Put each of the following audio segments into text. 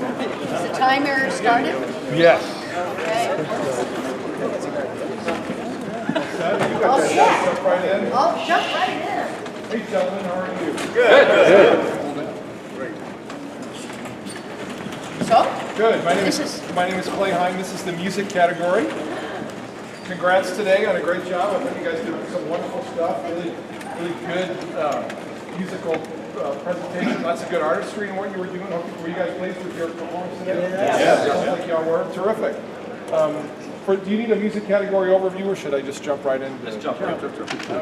Is the timer started? Yes. Okay. All set. Jump right in. I'll jump right in. Hey, gentlemen, how are you? Good. So? Good. My This name is Clay Heim. This is the music category. Congrats today on a great job. I think you guys did some wonderful stuff. Really good musical presentation. Lots of good artistry in what you were doing. Were you guys pleased with your performance today? Yes. Sounds like y'all were. Terrific. Do you need a music category overview, or should I just jump right in? Just jump. I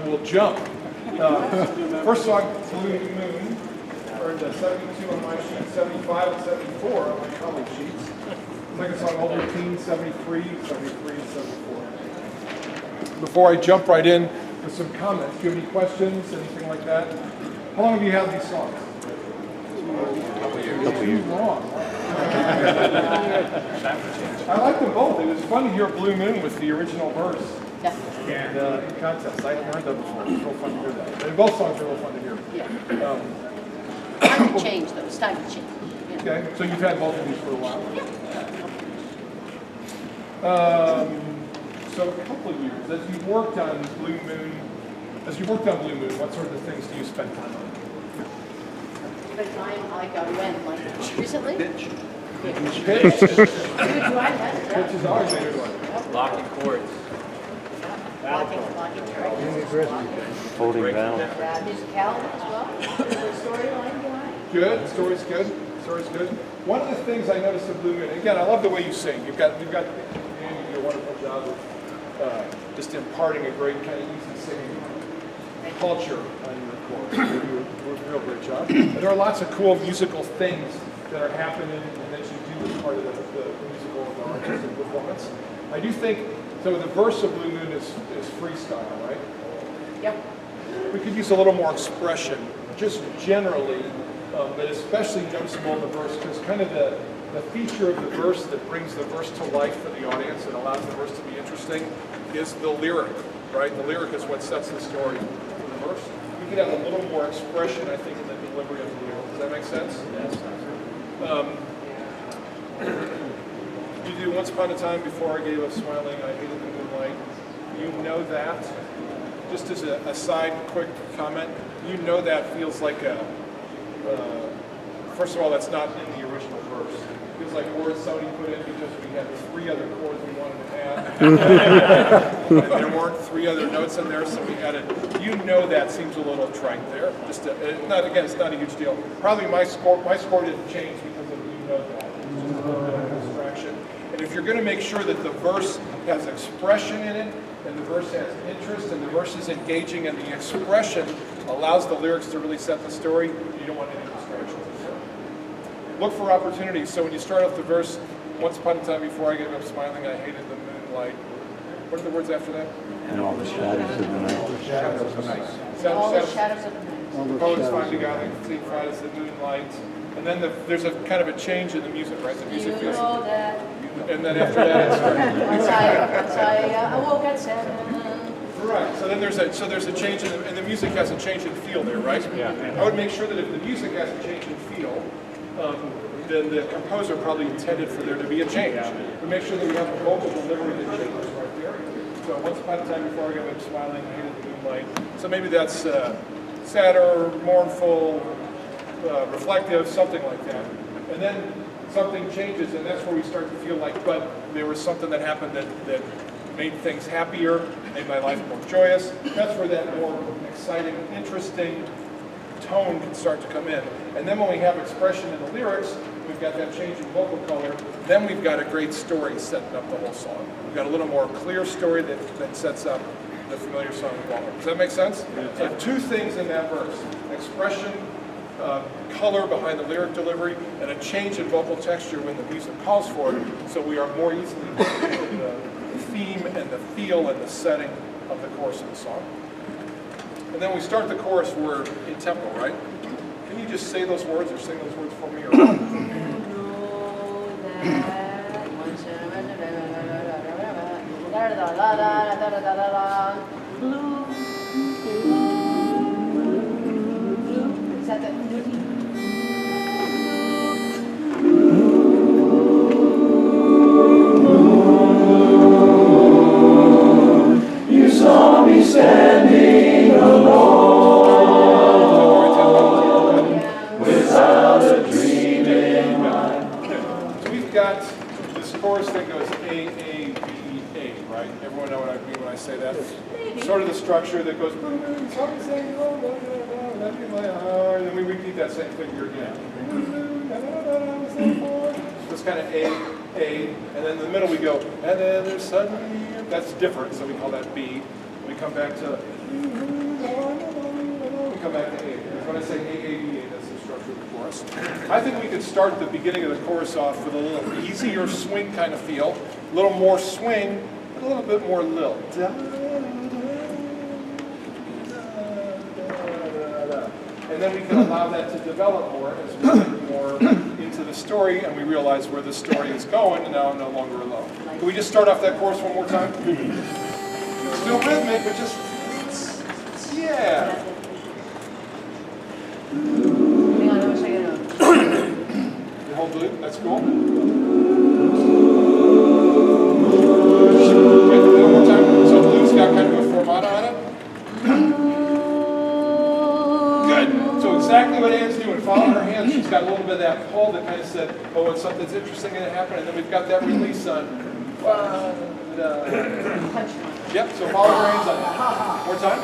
will jump. First song, Blue Moon, earned 72 on my sheet, 75 and 74 on my colleague sheets. Second song, Old Routine, 73, 73, and 74. Before I jump right in with some comments, do you have any questions, anything like that? How long have you had these songs? A couple years. Long. I like them both. It was fun to hear Blue Moon with the original verse. Yeah. And in contest, I hadn't heard that before. It was real fun to hear that. And both songs are real fun to hear. Yeah. Time to change, though. It's time to change. Yeah. Okay, so you've had both of these for a while. So a couple of years, as you've worked on Blue Moon, what sort of things do you spend time on? Spend time like when? Like recently? Pitch. Pitch. Pitch is always a good one. Locking chords. Blocking tracks. Holding down. Musical as well. Storyline behind. Good. Story's good. Story's good. One of the things I noticed in Blue Moon, again, I love the way you sing. You've got, Andy, you do a wonderful job of just imparting a great kind of easy singing culture on your chorus. You do a real great job. And there are lots of cool musical things that are happening and that you do as part of the musical and the artistic performance. I do think, so the verse of Blue Moon is freestyle, right? Yep. We could use a little more expression, just generally, but especially noticeable in the verse, because kind of the feature of the verse that brings the verse to life for the audience and allows the verse to be interesting is the lyric, right? The lyric is what sets the story in the verse. We could have a little more expression, I think, in the delivery of the lyric. Does that make sense? Yes. You do Once Upon a Time Before I Gave Up Smiling, I Hated the Moonlight. You know that. Just as a side quick comment, you know that feels like first of all, that's not in the original verse. It feels like words somebody put in because we had 3 other chords we wanted to add. And there weren't 3 other notes in there, so we added. You know that seems a little trite there. Just again, it's not a huge deal. Probably my score didn't change because of you know that. It's just a little bit of a distraction. And if you're going to make sure that the verse has expression in it, and the verse has interest, and the verse is engaging, and the expression allows the lyrics to really set the story, you don't want any distractions. Look for opportunities. So when you start off the verse, Once Upon a Time Before I Gave Up Smiling, I Hated the Moonlight. What are the words after that? And all the shadows of the night. All the shadows of the night. All the shadows of the night. Poets find together, see bright as the moonlight. And then there's a kind of a change in the music, right? The music You feels. know that. And then after that, Once I awoke at 7. right. So then there's a change and the music has a change in feel there, right? Yeah. I would make sure that if the music has a change in feel, then the composer probably intended for there to be a change. We make sure that we have a vocal delivery that changes right there. So Once Upon a Time Before I Gave Up Smiling, I Hated the Moonlight. So maybe that's sadder, mournful, reflective, something like that. And then something changes, and that's where we start to feel like, but there was something that happened that made things happier, made my life more joyous. That's where that more exciting, interesting tone can start to come in. And then when we have expression in the lyrics, we've got that change in vocal color, then we've got a great story setting up the whole song. We've got a little more clear story that sets up the familiar song of Walker. Does that make sense? So 2 things in that verse: expression, color behind the lyric delivery, and a change in vocal texture when the music calls for it, so we are more easily in the theme and the feel and the setting of the chorus of the song. And then we start the chorus, we're in tempo, right? Can you just say those words or sing those words for me? Or You know that once blue, is that the we've got this chorus that goes A, A, B, A, right? Everyone know what I mean when I say that? Maybe. Sort of the structure that goes, and then we repeat that same figure again. It's kind of A, and then in the middle we go, and then there's suddenly, that's different, so we call that B. We come back to, we come back to A. When I say A, A, B, A, that's the structure of the chorus. I think we could start the beginning of the chorus off with a little easier swing kind of feel, a little more swing, but a little bit more lilt. And then we can allow that to develop more as we get more into the story and we realize where the story is going, and now I'm no longer alone. Can we just start off that chorus one more time? Still rhythmic, but just, yeah. Hang on, I wish I could know. The whole loop, that's cool. Wait, one more time. So the loop's got kind of a fermata on it. Good. So exactly what Anne's doing. Follow her hands. She's got a little bit of that pull that kind of said, oh, when something's interesting going to happen, and then we've got that release on. Yep, so follow her hands on that. More time.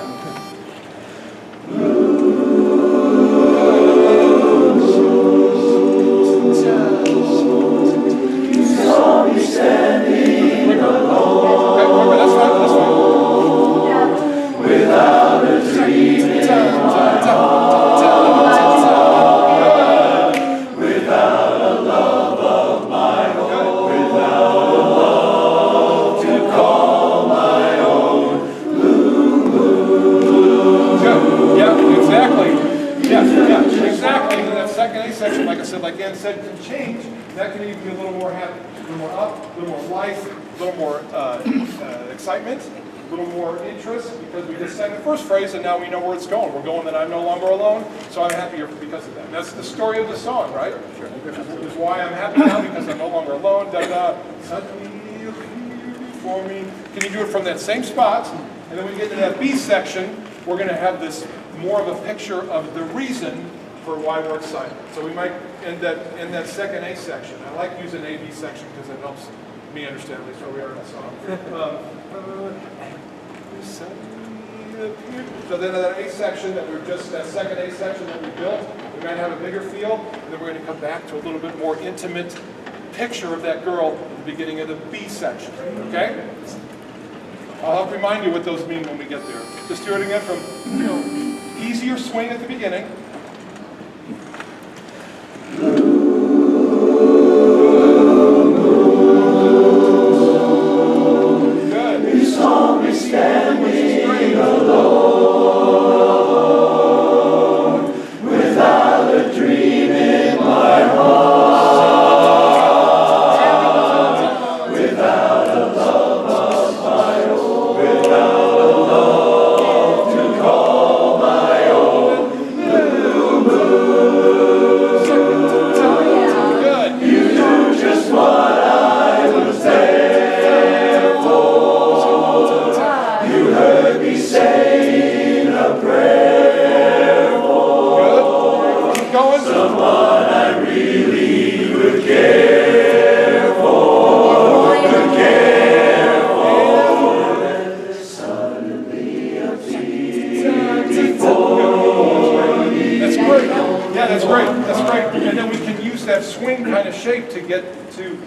Can change, that can even be a little more happy, a little more up, a little more life, a little more excitement, a little more interest, because we just sang the first phrase and now we know where it's going. We're going that I'm no longer alone, so I'm happier because of that. And that's the story of the song, right? Sure. Which is why I'm happy now, because I'm no longer alone. Da da. Suddenly you appear before me. Can you do it from that same spot? And then when we get to that B section, we're going to have this more of a picture of the reason for why we're excited. So we might end in that second A section. I like using A, B section because it helps me understand at least where we are in the song. So then that A section that second A section that we built, we might have a bigger feel, and then we're going to come back to a little bit more intimate picture of that girl at the beginning of the B section. Okay? I'll help remind you what those mean when we get there. Just do it again from easier swing at the beginning. Good. You saw me standing alone, without a dream in my heart, without a love of my own, without a love to call my own. Blue moon. Good. You knew just what I was there for. You heard me saying a prayer for. Good. Keep going. Someone I really would care for. Would care for. Suddenly appeared before me. That's great. Yeah, that's great. That's great. And then we can use that swing kind of shape to get to.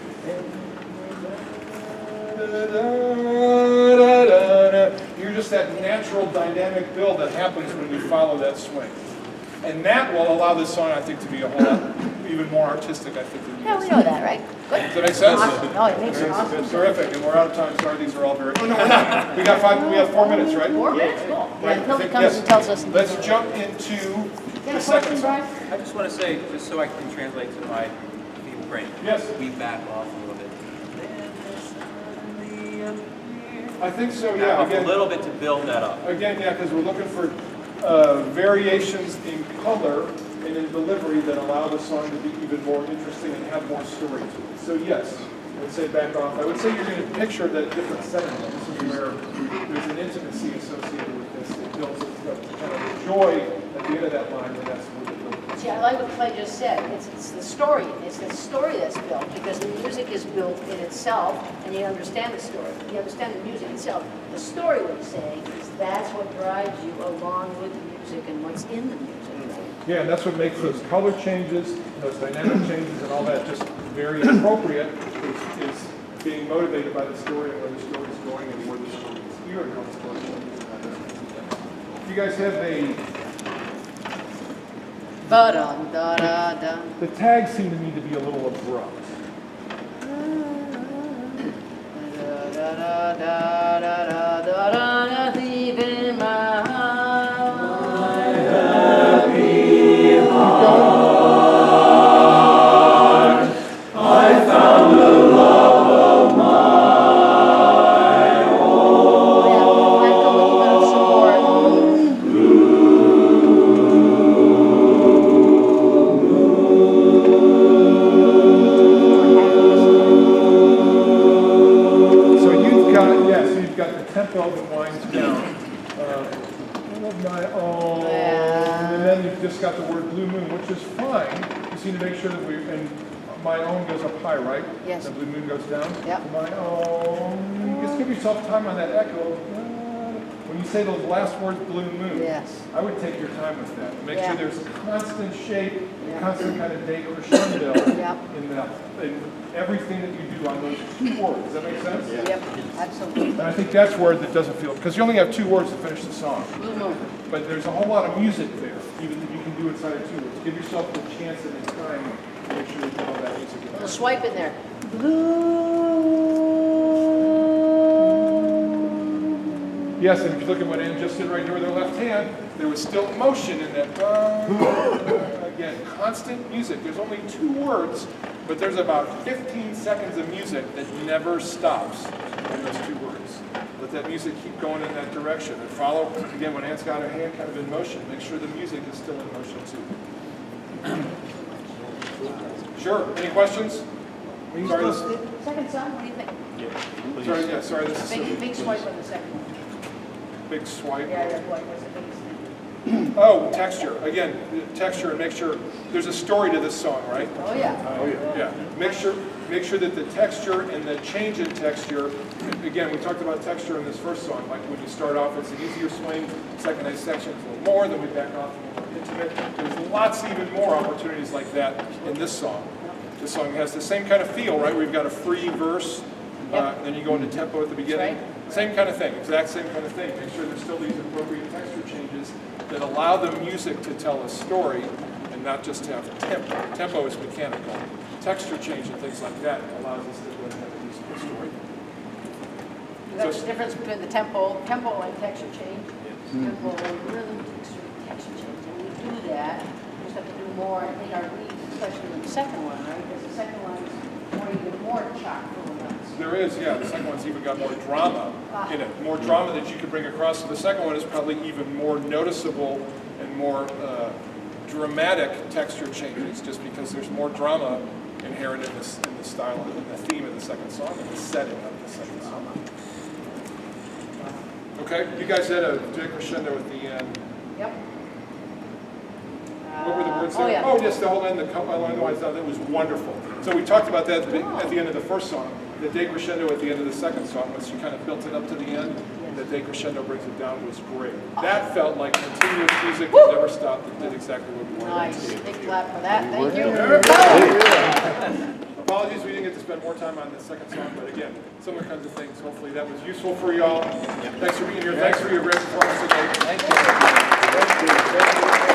You're just that natural dynamic build that happens when you follow that swing. And that will allow this song, I think, to be a whole lot even more artistic, I think, than Yeah, we know that, right? Good. Does that make sense? Awesome. No, it makes it awesome. It's terrific, and we're out of time. Sorry, these are all very. Oh, no, we're not. We got 4 minutes, right? 4 minutes, cool. Right, Yeah, I Hildy think- comes yes. and tells us. Let's jump into You the got a second question, song. Brian? I just want to say, just so I can translate to my feeble brain. Yes. We back off a little bit. I think so, Back yeah. off a Again, little bit to build that up. yeah, because we're looking for variations in color and in delivery that allow the song to be even more interesting and have more story to it. So yes, I would say back off. I would say you're going to picture that different setting. This is where there's an intimacy associated with this. It builds kind of the joy at the end of that line, and that's where the See, I like what Clay just said. It's the story. It's the story that's built because the music is built in itself, and you understand the story. You understand the music itself. The story, what he's saying, is that's what drives you along with the music and what's in the music. Right? Yeah, and that's what makes those color changes, those dynamic changes, and all that just very appropriate. Is being motivated by the story and where the story is going and where the story is here and how the story is going. You guys have Ba-dum-da-da-da. the tags seem to me to be a little abrupt. Da-da-da-da-da-da-da-da, thief in my heart. Tempo that winds down. My own. And then you've just got the word blue moon, which is fine. You seem to make sure that and my own goes up high, right? Yes. The blue moon goes down. Yep. My own. Just give yourself time on that echo. When you say those last words, blue moon, Yes. I would take your time with that. Make Yeah. sure there's constant shape, Yeah. constant kind of decrescendo Yep. in everything that you do on those two words. Does that make sense? Yep, absolutely. And I think that's where it doesn't feel, because you only have 2 words to finish the song. Blue moon. But there's a whole lot of music there, even that you can do inside of 2 words. Give yourself the chance and the time to make sure you get all that music in Little there. swipe in there. Blue. Yes, and if you look at what Ann just did right here with her left hand, there was still motion in that. Again, constant music. There's only 2 words, but there's about 15 seconds of music that never stops in those 2 words. Let that music keep going in that direction and follow. Again, when Ann's got her hand kind of in motion, make sure the music is still in motion too. Sure. Any questions? Sorry, this, Second song, what do you think? sorry, this is Big swipe on the second one. big swipe. Yeah, what was the biggest thing? Oh, texture. Again, texture, and make sure there's a story to this song, right? Oh, yeah. Yeah. Make sure that the texture and the change in texture. Again, we talked about texture in this first song. Like when you start off, it's an easier swing. Second half section is a little more. Then we back off a little more intimate. There's lots, even more opportunities like that in this song. This song has the same kind of feel, right? We've got a free verse. Yep. Then you go into tempo at the beginning. Right. Same kind of thing, exact same kind of thing. Make sure there's still these appropriate texture changes that allow the music to tell a story and not just to have tempo. Tempo is mechanical. Texture change and things like that allows us to go ahead and have a musical story. That's the difference between the tempo and texture change. Tempo and rhythm, texture change. And we do that, we just have to do more in our lead, especially in the second one, right? Because the second one is even more chock full of nuts. There is, yeah. The second one's even got more drama in it. More drama that you could bring across. So the second one is probably even more noticeable and more dramatic texture changes, just because there's more drama inherent in the style and in the theme of the second song and the setting of the second song. Okay, you guys had a decrescendo at the end. Yep. What were the words Oh, there? yeah. Oh, yes, the whole end, the line the winds down. That was wonderful. So we talked about that at the end of the first song. The decrescendo at the end of the second song, once you kind of built it up to the end, the decrescendo brings it down, was great. That felt like continuous music that never stopped. It did exactly what we wanted. Nice. Big clap for that. Thank you. Apologies, we didn't get to spend more time on the second song, but again, similar kinds of things. Hopefully that was useful for y'all. Thanks for being here. Thanks for your great performance today. Thank you. Thank you.